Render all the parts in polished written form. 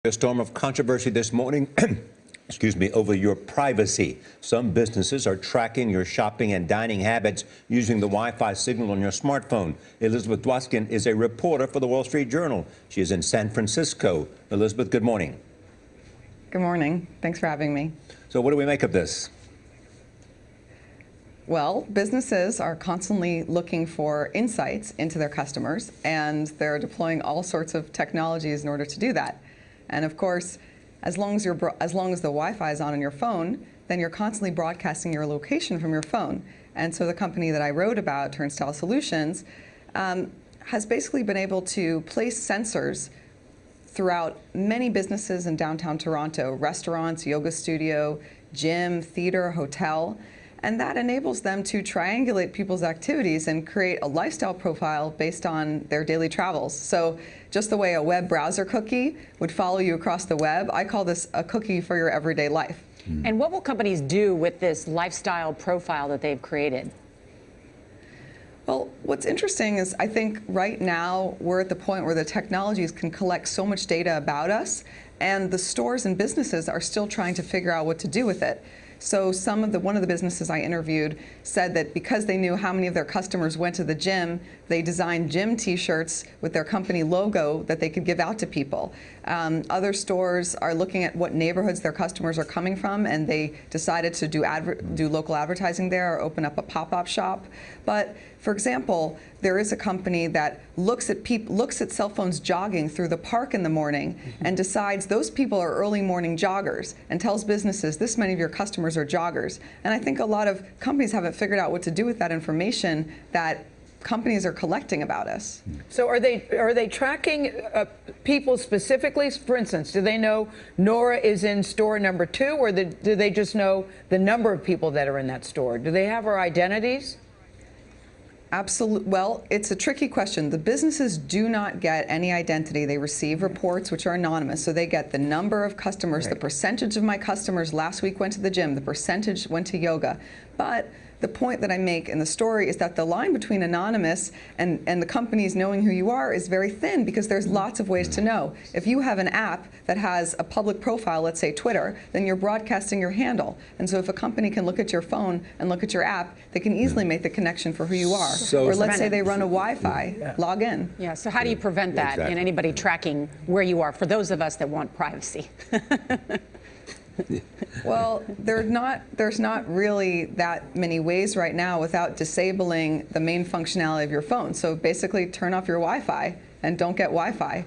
A storm of controversy this morning, excuse me, over your privacy. Some businesses are tracking your shopping and dining habits using the Wi-Fi signal on your smartphone. Elizabeth Dwoskin is a reporter for the Wall Street Journal. She is in San Francisco. Elizabeth, good morning. Good morning. Thanks for having me. So what do we make of this? Well, businesses are constantly looking for insights into their customers, and they're deploying all sorts of technologies in order to do that. And of course, as long as the Wi-Fi is on your phone, then you're constantly broadcasting your location from your phone. And so the company that I wrote about, Turnstile Solutions, has basically been able to place sensors throughout many businesses in downtown Toronto: restaurants, yoga studio, gym, theater, hotel. And that enables them to triangulate people's activities and create a lifestyle profile based on their daily travels. So just the way a web browser cookie would follow you across the web, I call this a cookie for your everyday life. And what will companies do with this lifestyle profile that they've created? Well, what's interesting is I think right now we're at the point where the technologies can collect so much data about us, and the stores and businesses are still trying to figure out what to do with it. So one of the businesses I interviewed said that because they knew how many of their customers went to the gym, they designed gym T-shirts with their company logo that they could give out to people. Other stores are looking at what neighborhoods their customers are coming from, and they decided to do local advertising there or open up a pop-up shop. But for example, there is a company that looks at cell phones jogging through the park in the morning and decides those people are early morning joggers, and tells businesses this many of your customers are joggers. And I think a lot of companies haven't figured out what to do with that information that companies are collecting about us. So are they tracking people specifically? For instance, do they know Nora is in store number 2, or do they just know the number of people that are in that store? Do they have our identities? Absolutely. Well, it's a tricky question. The businesses do not get any identity. They receive reports which are anonymous. So they get the number of customers, the percentage of my customers last week went to the gym, the percentage went to yoga. But the point that I make in the story is that the line between anonymous and the companies knowing who you are is very thin, because there's lots of ways to know. If you have an app that has a public profile, let's say Twitter, then you're broadcasting your handle. And so if a company can look at your phone and look at your app, they can easily make the connection for who you are. Or let's say they run a Wi-Fi, log in. Yeah, so how do you prevent that and anybody tracking where you are, for those of us that want privacy? Well, there's not really that many ways right now without disabling the main functionality of your phone. So basically turn off your Wi-Fi and don't get Wi-Fi,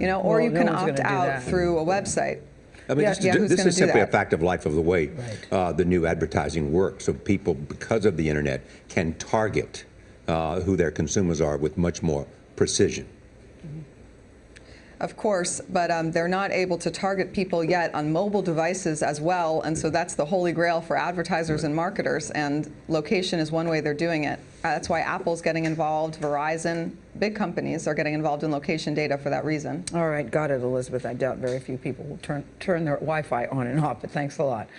or you can opt out through a website. I mean, this is simply a fact of life of the way the new advertising works. So people, because of the internet, can target who their consumers are with much more precision. Of course, but they're not able to target people yet on mobile devices as well, and so that's the holy grail for advertisers and marketers, and location is one way they're doing it. That's why Apple's getting involved, Verizon, big companies are getting involved in location data for that reason. All right, got it, Elizabeth. I doubt very few people will turn their Wi-Fi on and off, but thanks a lot.